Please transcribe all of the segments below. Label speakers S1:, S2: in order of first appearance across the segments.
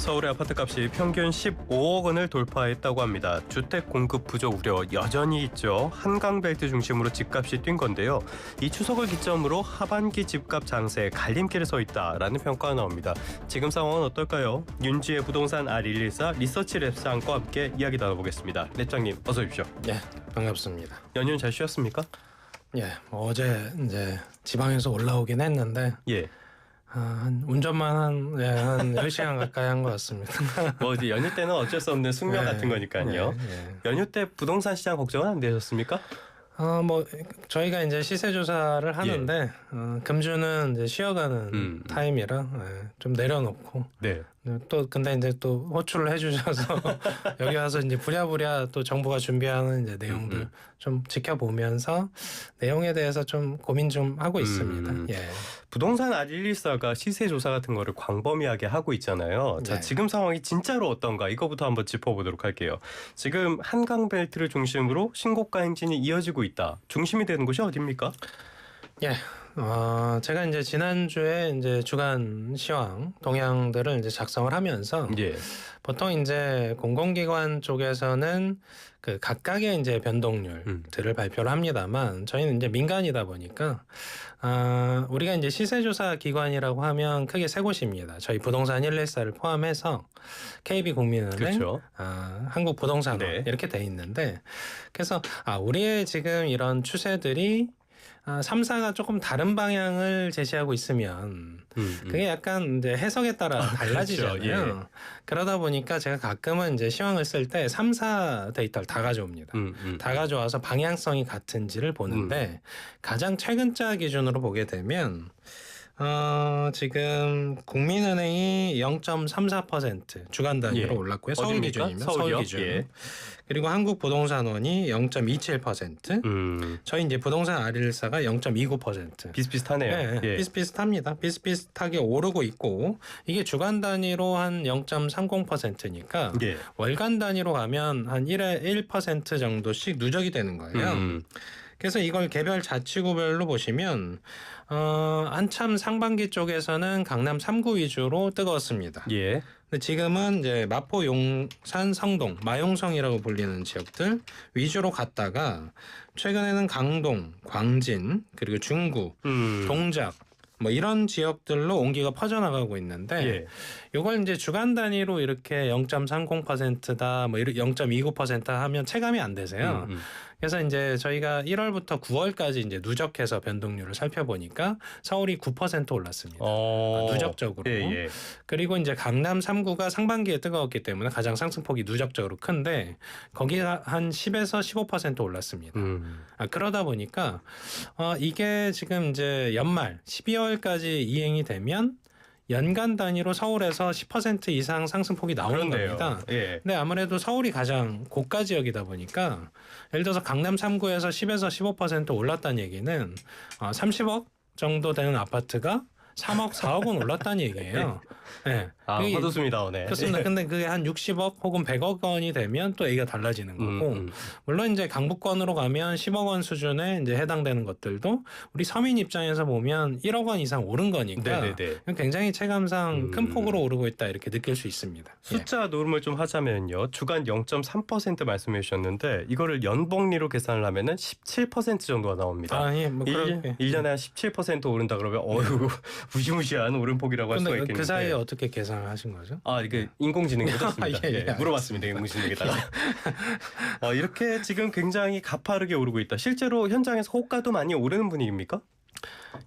S1: 서울의 아파트값이 평균 15억 원을 돌파했다고 합니다. 주택 공급 부족 우려 여전히 있죠. 한강벨트 중심으로 집값이 뛴 건데요. 이 추석을 기점으로 하반기 집값 장세에 갈림길에 서 있다라는 평가가 나옵니다. 지금 상황은 어떨까요? 윤지의 부동산 R114 리서치 랩상과 함께 이야기 나눠보겠습니다. 랩장님 어서 오십시오.
S2: 네, 반갑습니다.
S1: 연휴는 잘 쉬었습니까?
S2: 예, 어제 이제 지방에서 올라오긴 했는데
S1: 예.
S2: 한 운전만 한 10시간 가까이 한 것 같습니다.
S1: 뭐 이제 연휴 때는 어쩔 수 없는 숙명 같은 거니까요. 연휴 때 부동산 시장 걱정은 안 되셨습니까?
S2: 뭐 저희가 이제 시세 조사를 하는데 금주는 이제 쉬어가는 타임이라 좀 내려놓고
S1: 네.
S2: 또 근데 이제 또 호출을 해주셔서 여기 와서 이제 부랴부랴 또 정부가 준비하는 이제 내용들 좀 지켜보면서 내용에 대해서 좀 고민 좀 하고 있습니다. 예.
S1: 부동산 R114가 시세 조사 같은 거를 광범위하게 하고 있잖아요. 자,
S2: 네.
S1: 지금 상황이 진짜로 어떤가 이거부터 한번 짚어보도록 할게요. 지금 한강벨트를 중심으로 신고가 행진이 이어지고 있다. 중심이 되는 곳이 어디입니까?
S2: 예. 제가 이제 지난주에 이제 주간 시황 동향들을 이제 작성을 하면서
S1: 예.
S2: 보통 이제 공공기관 쪽에서는 그 각각의 이제 변동률들을 발표를 합니다만 저희는 이제 민간이다 보니까 우리가 이제 시세조사 기관이라고 하면 크게 세 곳입니다. 저희 부동산 114를 포함해서 KB국민은행,
S1: 그렇죠.
S2: 한국부동산원
S1: 네.
S2: 이렇게 돼 있는데 그래서 우리의 지금 이런 추세들이 3사가 조금 다른 방향을 제시하고 있으면 그게 약간 이제 해석에 따라 달라지잖아요.
S1: 그렇죠. 예.
S2: 그러다 보니까 제가 가끔은 이제 시황을 쓸 때 3사 데이터를 다 가져옵니다. 다 가져와서 방향성이 같은지를 보는데 가장 최근자 기준으로 보게 되면 지금 국민은행이 0.34% 주간 단위로
S1: 예.
S2: 올랐고요. 서울
S1: 어디입니까?
S2: 기준이면
S1: 서울이요?
S2: 서울 기준.
S1: 예.
S2: 그리고 한국부동산원이 0.27%. 저희 이제 부동산 R114가 0.29%.
S1: 비슷비슷하네요.
S2: 네,
S1: 예.
S2: 비슷비슷합니다. 비슷비슷하게 오르고 있고 이게 주간 단위로 한 0.30%니까
S1: 예.
S2: 월간 단위로 가면 한 1% 정도씩 누적이 되는 거예요. 그래서 이걸 개별 자치구별로 보시면 한참 상반기 쪽에서는 강남 3구 위주로 뜨거웠습니다.
S1: 예.
S2: 근데 지금은 이제 마포, 용산, 성동, 마용성이라고 불리는 지역들 위주로 갔다가 최근에는 강동, 광진, 그리고 중구, 동작 뭐 이런 지역들로 온기가 퍼져나가고 있는데
S1: 예.
S2: 이걸 이제 주간 단위로 이렇게 0.30%다 뭐 0.29% 하면 체감이 안 되세요. 그래서 이제 저희가 1월부터 9월까지 이제 누적해서 변동률을 살펴보니까 서울이 9% 올랐습니다. 누적적으로.
S1: 예.
S2: 그리고 이제 강남 3구가 상반기에 뜨거웠기 때문에 가장 상승폭이 누적적으로 큰데 거기가 한 10에서 15% 올랐습니다. 그러다 보니까 이게 지금 이제 연말 12월까지 이행이 되면 연간 단위로 서울에서 10% 이상 상승폭이 나오는
S1: 그렇네요.
S2: 겁니다.
S1: 예.
S2: 근데 아무래도 서울이 가장 고가 지역이다 보니까 예를 들어서 강남 3구에서 10에서 15% 올랐다는 얘기는 30억 정도 되는 아파트가 3억, 4억은 올랐다는 얘기예요. 네.
S1: 헛웃음이 나오네.
S2: 그렇습니다. 근데 그게 한 60억 혹은 100억 원이 되면 또 얘기가 달라지는 거고 물론 이제 강북권으로 가면 10억 원 수준에 이제 해당되는 것들도 우리 서민 입장에서 보면 1억 원 이상 오른 거니까 굉장히 체감상 큰 폭으로 오르고 있다 이렇게 느낄 수 있습니다.
S1: 숫자 노름을 좀 하자면요. 주간 0.3% 말씀해 주셨는데 이거를 연복리로 계산을 하면은 17% 정도가 나옵니다.
S2: 예, 뭐
S1: 1년에 한 17% 오른다 그러면 어휴 무시무시한 오름폭이라고 할 수가 있겠는데.
S2: 그 사이에 어떻게 계산을 하신 거죠?
S1: 이게 인공지능이 해줬습니다.
S2: 예,
S1: 물어봤습니다. 인공지능에다가. 이렇게 지금 굉장히 가파르게 오르고 있다. 실제로 현장에서 호가도 많이 오르는 분위기입니까?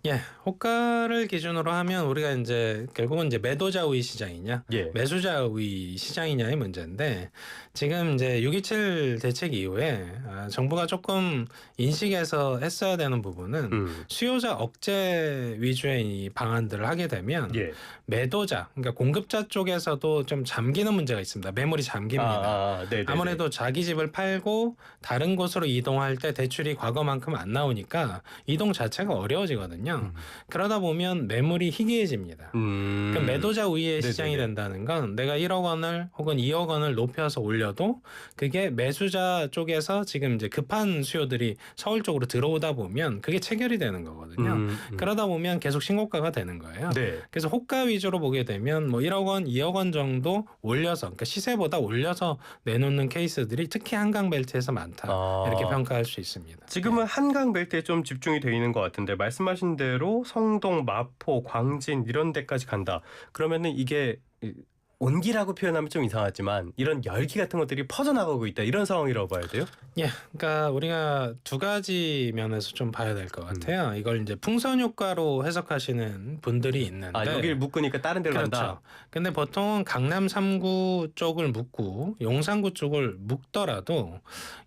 S2: 예, 호가를 기준으로 하면 우리가 이제 결국은 이제 매도자 우위 시장이냐, 매수자 우위 시장이냐의 문제인데 지금 이제 6.27 대책 이후에 정부가 조금 인식해서 했어야 되는 부분은 수요자 억제 위주의 이 방안들을 하게 되면 매도자, 그러니까 공급자 쪽에서도 좀 잠기는 문제가 있습니다. 매물이 잠깁니다. 아무래도 자기 집을 팔고 다른 곳으로 이동할 때 대출이 과거만큼 안 나오니까 이동 자체가 어려워요. 어려워지거든요. 그러다 보면 매물이 희귀해집니다. 그럼 매도자 우위의 시장이 된다는 건 내가 1억 원을 혹은 2억 원을 높여서 올려도 그게 매수자 쪽에서 지금 이제 급한 수요들이 서울 쪽으로 들어오다 보면 그게 체결이 되는 거거든요. 그러다 보면 계속 신고가가 되는 거예요.
S1: 네.
S2: 그래서 호가 위주로 보게 되면 뭐 1억 원, 2억 원 정도 올려서 그러니까 시세보다 올려서 내놓는 케이스들이 특히 한강벨트에서 많다. 이렇게 평가할 수 있습니다.
S1: 지금은 한강벨트에 좀 집중이 돼 있는 것 같은데 말씀하신 대로 성동, 마포, 광진 이런 데까지 간다. 그러면은 이게 온기라고 표현하면 좀 이상하지만 이런 열기 같은 것들이 퍼져나가고 있다. 이런 상황이라고 봐야 돼요?
S2: 예, 그러니까 우리가 두 가지 면에서 좀 봐야 될 것 같아요. 이걸 이제 풍선 효과로 해석하시는 분들이 있는데,
S1: 여기를 묶으니까 다른 데로
S2: 그렇죠.
S1: 간다.
S2: 근데 보통 강남 3구 쪽을 묶고 용산구 쪽을 묶더라도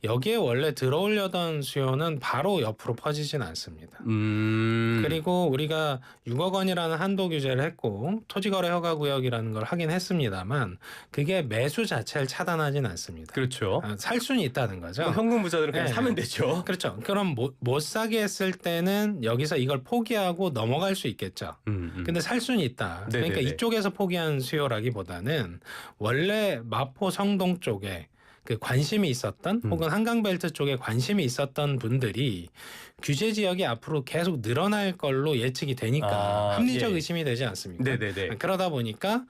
S2: 여기에 원래 들어오려던 수요는 바로 옆으로 퍼지진 않습니다. 그리고 우리가 6억 원이라는 한도 규제를 했고 토지거래 허가구역이라는 걸 하긴 했습니다만 그게 매수 자체를 차단하진 않습니다.
S1: 그렇죠.
S2: 살 수는 있다는 거죠.
S1: 현금 부자들은 그냥
S2: 네.
S1: 사면 되죠.
S2: 그렇죠. 그럼 못 사게 했을 때는 여기서 이걸 포기하고 넘어갈 수 있겠죠. 근데 살 수는 있다. 그러니까
S1: 네네네.
S2: 이쪽에서 포기한 수요라기보다는 원래 마포 성동 쪽에 그 관심이 있었던 혹은 한강벨트 쪽에 관심이 있었던 분들이 규제 지역이 앞으로 계속 늘어날 걸로 예측이 되니까 합리적 의심이 되지 않습니까?
S1: 네네네.
S2: 그러다 보니까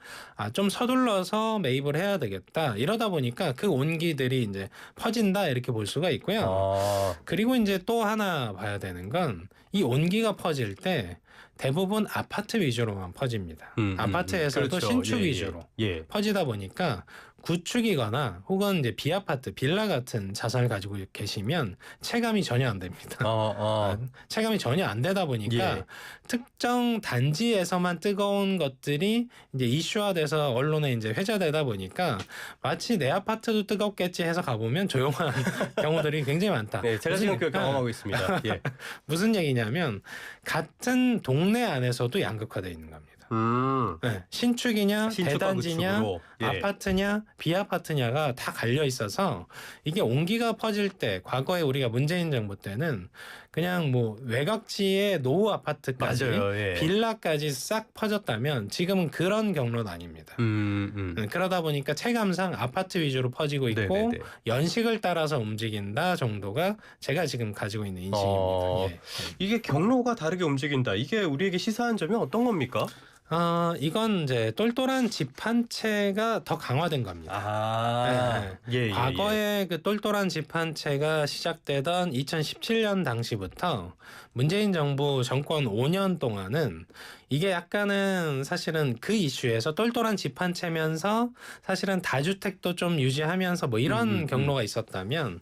S2: 좀 서둘러서 매입을 해야 되겠다. 이러다 보니까 그 온기들이 이제 퍼진다 이렇게 볼 수가 있고요. 그리고 이제 또 하나 봐야 되는 건 이 온기가 퍼질 때 대부분 아파트 위주로만 퍼집니다. 아파트에서도
S1: 그렇죠.
S2: 신축 위주로 퍼지다 보니까 구축이거나 혹은 이제 비아파트, 빌라 같은 자산을 가지고 계시면 체감이 전혀 안 됩니다. 체감이 전혀 안 되다 보니까 특정 단지에서만 뜨거운 것들이 이제 이슈화돼서 언론에 이제 회자되다 보니까 마치 내 아파트도 뜨겁겠지 해서 가보면 조용한 경우들이 굉장히 많다.
S1: 네, 제가 지금 그걸 경험하고 있습니다. 예.
S2: 무슨 얘기냐면 같은 동네 안에서도 양극화되어 있는 겁니다. 네, 신축이냐, 대단지냐, 아파트냐, 비아파트냐가 다 갈려 있어서 이게 온기가 퍼질 때 과거에 우리가 문재인 정부 때는 그냥 뭐 외곽지의 노후 아파트까지 빌라까지 싹 퍼졌다면 지금은 그런 경로는 아닙니다. 그러다 보니까 체감상 아파트 위주로 퍼지고 있고 연식을 따라서 움직인다 정도가 제가 지금 가지고 있는 인식입니다.
S1: 이게 경로가 다르게 움직인다. 이게 우리에게 시사한 점이 어떤 겁니까?
S2: 이건 이제 똘똘한 집 한 채가 더 강화된 겁니다. 과거에 그 똘똘한 집 한 채가 시작되던 2017년 당시부터 문재인 정부 정권 5년 동안은 이게 약간은 사실은 그 이슈에서 똘똘한 집 한 채면서 사실은 다주택도 좀 유지하면서 뭐 이런 경로가 있었다면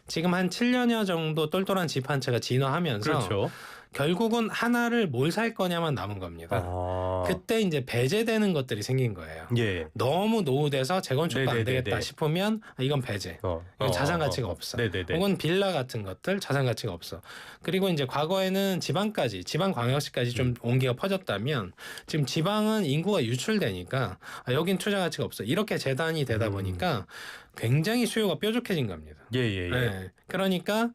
S2: 지금 한 7년여 정도 똘똘한 집 한 채가 진화하면서 결국은 하나를 뭘 살 거냐만 남은 겁니다. 그때 이제 배제되는 것들이 생긴 거예요. 너무 노후돼서 재건축도 안 되겠다 싶으면 이건 배제. 이건 자산 가치가 없어. 혹은 빌라 같은 것들 자산 가치가 없어. 그리고 이제 과거에는 지방까지, 지방 광역시까지 좀 온기가 퍼졌다면 지금 지방은 인구가 유출되니까 여긴 투자 가치가 없어. 이렇게 재단이 되다 보니까 굉장히 수요가 뾰족해진 겁니다. 그러니까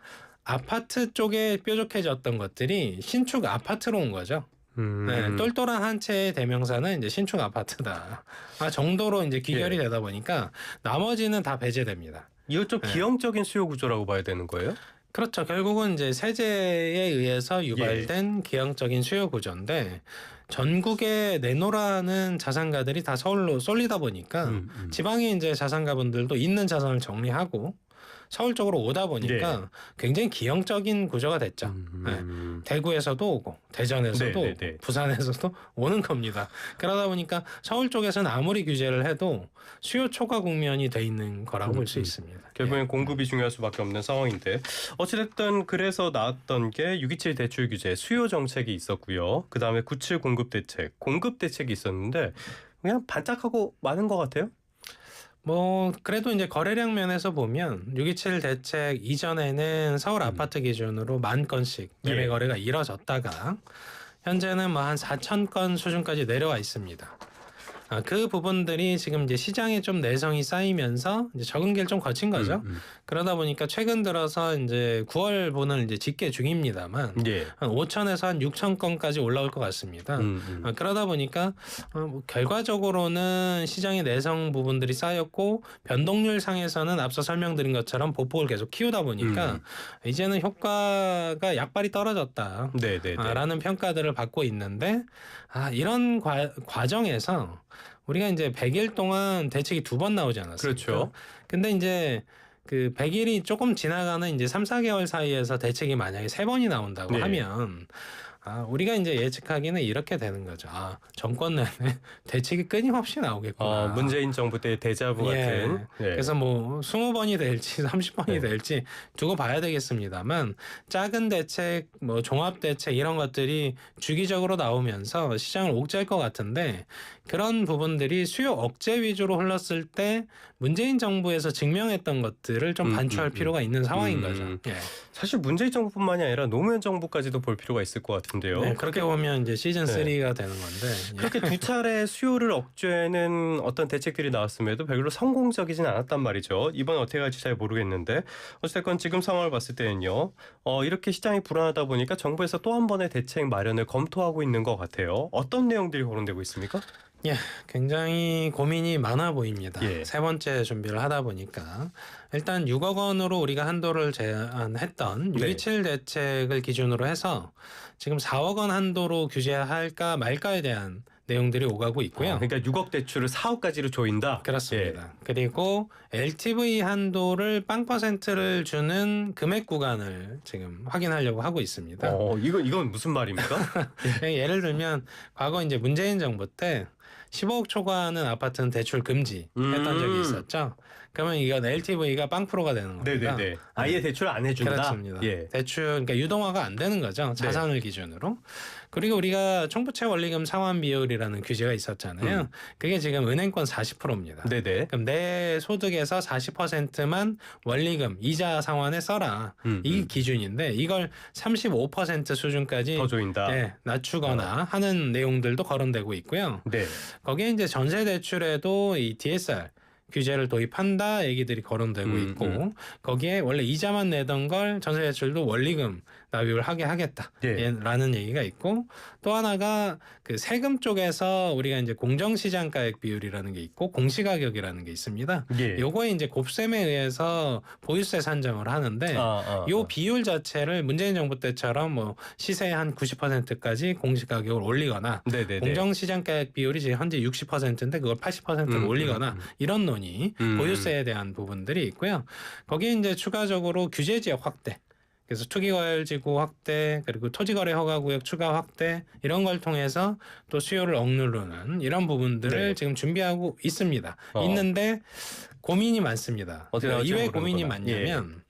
S2: 아파트 쪽에 뾰족해졌던 것들이 신축 아파트로 온 거죠. 똘똘한 한 채의 대명사는 이제 신축 아파트다. 정도로 이제 귀결이 되다 보니까 나머지는 다 배제됩니다.
S1: 이거 좀 기형적인 수요 구조라고 봐야 되는 거예요?
S2: 그렇죠. 결국은 이제 세제에 의해서 유발된 기형적인 수요 구조인데 전국에 내놓으라는 자산가들이 다 서울로 쏠리다 보니까 지방에 이제 자산가분들도 있는 자산을 정리하고 서울 쪽으로 오다 보니까 굉장히 기형적인 구조가 됐죠. 대구에서도 오고 대전에서도 오고 부산에서도 오는 겁니다. 그러다 보니까 서울 쪽에서는 아무리 규제를 해도 수요 초과 국면이 돼 있는 거라고 볼 수 있습니다.
S1: 결국엔 공급이 중요할 수밖에 없는 상황인데 어찌됐든 그래서 나왔던 게 627 대출 규제 수요 정책이 있었고요. 그다음에 97 공급 대책이 있었는데 그냥 반짝하고 많은 것 같아요.
S2: 뭐 그래도 이제 거래량 면에서 보면 627 대책 이전에는 서울 아파트 기준으로 10,000건씩 매매 거래가 이뤄졌다가 현재는 뭐 한 4,000건 수준까지 내려와 있습니다. 그 부분들이 지금 이제 시장에 좀 내성이 쌓이면서 이제 적응기를 좀 거친 거죠. 그러다 보니까 최근 들어서 이제 9월분을 이제 집계 중입니다만
S1: 예.
S2: 한 5천에서 한 6천 건까지 올라올 것 같습니다. 그러다 보니까 뭐 결과적으로는 시장의 내성 부분들이 쌓였고 변동률 상에서는 앞서 설명드린 것처럼 보폭을 계속 키우다 보니까 이제는 효과가 약발이 떨어졌다. 라는 평가들을 받고 있는데 이런 과정에서 우리가 이제 100일 동안 대책이 2번 나오지 않았습니까?
S1: 그렇죠.
S2: 근데 이제 그 100일이 조금 지나가는 이제 3, 4개월 사이에서 대책이 만약에 3번이 나온다고 하면 우리가 이제 예측하기는 이렇게 되는 거죠. 정권 내내 대책이 끊임없이 나오겠구나.
S1: 문재인 정부 때 데자부 같은.
S2: 그래서 뭐 20번이 될지 30번이 될지 두고 봐야 되겠습니다만 작은 대책, 뭐 종합 대책 이런 것들이 주기적으로 나오면서 시장을 옥죄할 것 같은데 그런 부분들이 수요 억제 위주로 흘렀을 때 문재인 정부에서 증명했던 것들을 좀 반추할 필요가 있는 상황인 거죠.
S1: 사실 문재인 정부뿐만이 아니라 노무현 정부까지도 볼 필요가 있을 것 같은데요.
S2: 네, 그렇게 보면 이제 시즌 3가 되는 건데
S1: 그렇게 두 차례 수요를 억제하는 어떤 대책들이 나왔음에도 별로 성공적이진 않았단 말이죠. 이번 어떻게 갈지 잘 모르겠는데 어쨌든 지금 상황을 봤을 때는요. 이렇게 시장이 불안하다 보니까 정부에서 또 한 번의 대책 마련을 검토하고 있는 것 같아요. 어떤 내용들이 거론되고 있습니까?
S2: 굉장히 고민이 많아 보입니다. 세 번째 준비를 하다 보니까 일단 6억 원으로 우리가 한도를 제한했던 6.27 대책을 기준으로 해서 지금 4억 원 한도로 규제할까 말까에 대한 내용들이 오가고 있고요.
S1: 그러니까 6억 대출을 4억까지로 조인다?
S2: 그렇습니다. 그리고 LTV 한도를 0%를 주는 금액 구간을 지금 확인하려고 하고 있습니다.
S1: 이건 무슨 말입니까?
S2: 예를 들면 과거 이제 문재인 정부 때 15억 초과하는 아파트는 대출 금지했던 적이 있었죠. 그러면 이건 LTV가 0%가 되는 겁니다.
S1: 네네네. 아예 대출 안 해준다.
S2: 그렇습니다. 대출 그러니까 유동화가 안 되는 거죠. 자산을 기준으로. 그리고 우리가 총부채 원리금 상환 비율이라는 규제가 있었잖아요. 그게 지금 은행권 40%입니다.
S1: 네네.
S2: 그럼 내 소득에서 40%만 원리금 이자 상환에 써라. 이 기준인데 이걸 35% 수준까지
S1: 더 조인다.
S2: 낮추거나 하는 내용들도 거론되고 있고요. 거기에 이제 전세 대출에도 이 DSR 규제를 도입한다 얘기들이 거론되고 있고 거기에 원래 이자만 내던 걸 전세대출도 원리금 납입을 하게 하겠다라는 얘기가 있고 또 하나가 그 세금 쪽에서 우리가 이제 공정시장가액 비율이라는 게 있고 공시가격이라는 게 있습니다. 요거에 이제 곱셈에 의해서 보유세 산정을 하는데 요 비율 자체를 문재인 정부 때처럼 뭐 시세의 한 90%까지 공시가격을 올리거나 공정시장가액 비율이 지금 현재 60%인데 그걸 80%로 올리거나 이런 논의 보유세에 대한 부분들이 있고요. 거기에 이제 추가적으로 규제지역 확대 그래서 투기과열지구 확대 그리고 토지거래 허가구역 추가 확대 이런 걸 통해서 또 수요를 억누르는 이런 부분들을 지금 준비하고 있습니다. 있는데 고민이 많습니다. 이왜 고민이 많냐면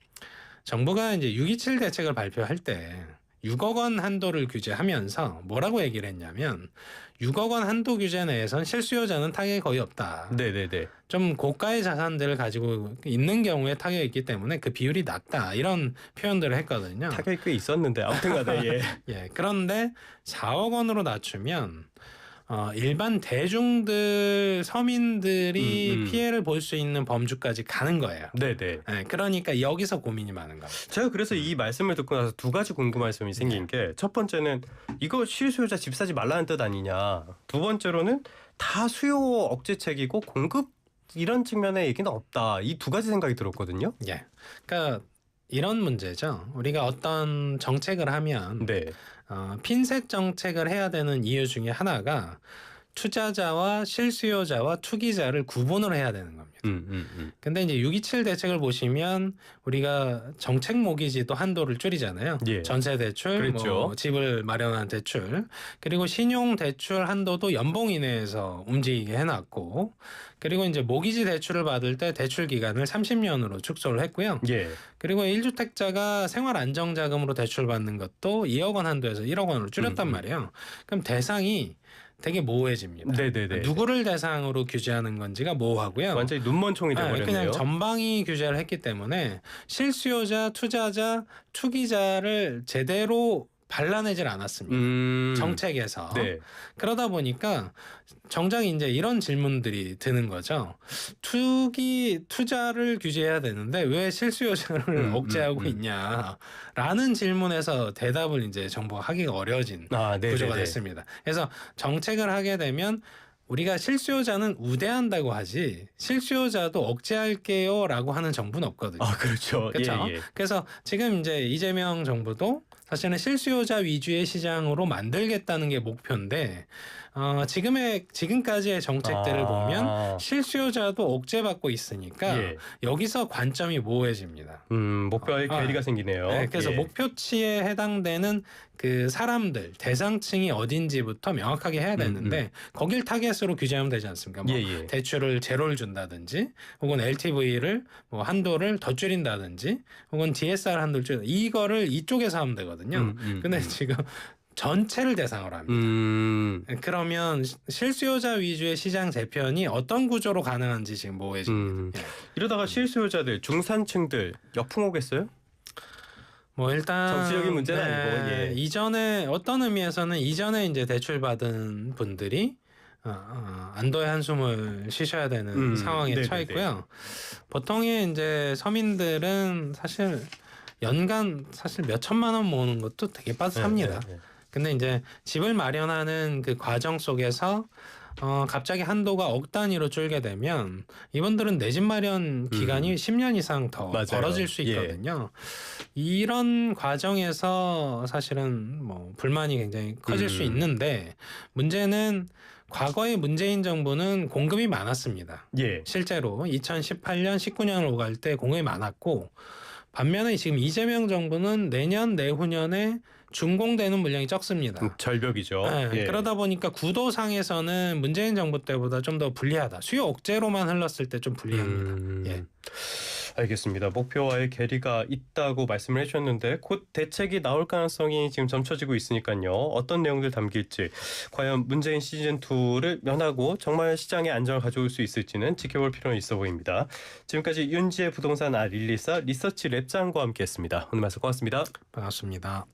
S2: 정부가 이제 6.27 대책을 발표할 때 6억 원 한도를 규제하면서 뭐라고 얘기를 했냐면 6억 원 한도 규제 내에선 실수요자는 타격이 거의 없다. 좀 고가의 자산들을 가지고 있는 경우에 타격이 있기 때문에 그 비율이 낮다. 이런 표현들을 했거든요.
S1: 타격이 꽤 있었는데 아무튼 간에
S2: 그런데 4억 원으로 낮추면 일반 대중들 서민들이 피해를 볼 수 있는 범주까지 가는 거예요. 그러니까 여기서 고민이 많은 겁니다.
S1: 제가 그래서 이 말씀을 듣고 나서 두 가지 궁금한 점이 생긴 게 첫 번째는 이거 실수요자 집 사지 말라는 뜻 아니냐. 두 번째로는 다 수요 억제책이고 공급 이런 측면의 얘기는 없다. 이 두 가지 생각이 들었거든요.
S2: 그러니까 이런 문제죠. 우리가 어떤 정책을 하면 핀셋 정책을 해야 되는 이유 중에 하나가 투자자와 실수요자와 투기자를 구분을 해야 되는 겁니다. 근데 이제 6.27 대책을 보시면 우리가 정책 모기지도 한도를 줄이잖아요. 전세 대출, 뭐 집을 마련한 대출, 그리고 신용 대출 한도도 연봉 이내에서 움직이게 해놨고, 그리고 이제 모기지 대출을 받을 때 대출 기간을 30년으로 축소를 했고요. 그리고 1주택자가 생활 안정자금으로 대출 받는 것도 2억 원 한도에서 1억 원으로 줄였단 말이에요. 그럼 대상이 되게 모호해집니다. 누구를 대상으로 규제하는 건지가 모호하고요.
S1: 완전히 눈먼총이 돼버렸네요.
S2: 그냥 전방위 규제를 했기 때문에 실수요자, 투자자, 투기자를 제대로 발라내질 않았습니다. 정책에서.
S1: 네.
S2: 그러다 보니까 정작 이제 이런 질문들이 드는 거죠. 투자를 규제해야 되는데 왜 실수요자를 억제하고 있냐라는 질문에서 대답을 이제 정부가 하기가 어려워진 구조가 됐습니다. 그래서 정책을 하게 되면 우리가 실수요자는 우대한다고 하지 실수요자도 억제할게요라고 하는 정부는 없거든요.
S1: 그렇죠.
S2: 그렇죠.
S1: 예.
S2: 그래서 지금 이제 이재명 정부도 사실은 실수요자 위주의 시장으로 만들겠다는 게 목표인데 지금까지의 정책들을 보면 실수요자도 억제받고 있으니까 여기서 관점이 모호해집니다.
S1: 목표에 괴리가 생기네요.
S2: 네, 그래서 목표치에 해당되는 그 사람들 대상층이 어딘지부터 명확하게 해야 되는데 거길 타겟으로 규제하면 되지 않습니까? 대출을 제로를 준다든지 혹은 LTV를 뭐 한도를 더 줄인다든지 혹은 DSR 한도를 줄인다 이거를 이쪽에서 하면 되거든요. 근데 지금 전체를 대상으로 합니다. 그러면 실수요자 위주의 시장 재편이 어떤 구조로 가능한지 지금 모호해집니다.
S1: 이러다가 실수요자들, 중산층들 역풍 오겠어요?
S2: 뭐 일단
S1: 정치적인 문제는 아니고
S2: 이전에 어떤 의미에서는 이전에 이제 대출 받은 분들이 안도의 한숨을 쉬셔야 되는 상황에 처해 있고요. 보통의 이제 서민들은 사실 연간 사실 몇 천만 원 모으는 것도 되게 빠듯합니다. 근데 이제 집을 마련하는 그 과정 속에서 갑자기 한도가 억 단위로 줄게 되면 이분들은 내 집 마련 기간이 10년 이상 더 벌어질 수 있거든요. 이런 과정에서 사실은 뭐 불만이 굉장히 커질 수 있는데 문제는 과거의 문재인 정부는 공급이 많았습니다. 실제로 2018년, 19년을 오갈 때 공급이 많았고 반면에 지금 이재명 정부는 내년, 내후년에 준공되는 물량이 적습니다.
S1: 절벽이죠.
S2: 그러다 보니까 구도상에서는 문재인 정부 때보다 좀 더 불리하다. 수요 억제로만 흘렀을 때 좀 불리합니다.
S1: 알겠습니다. 목표와의 괴리가 있다고 말씀을 해주셨는데 곧 대책이 나올 가능성이 지금 점쳐지고 있으니까요. 어떤 내용들 담길지 과연 문재인 시즌2를 면하고 정말 시장에 안정을 가져올 수 있을지는 지켜볼 필요는 있어 보입니다. 지금까지 윤지혜 부동산 릴리사 리서치 랩장과 함께했습니다. 오늘 말씀 고맙습니다.
S2: 반갑습니다.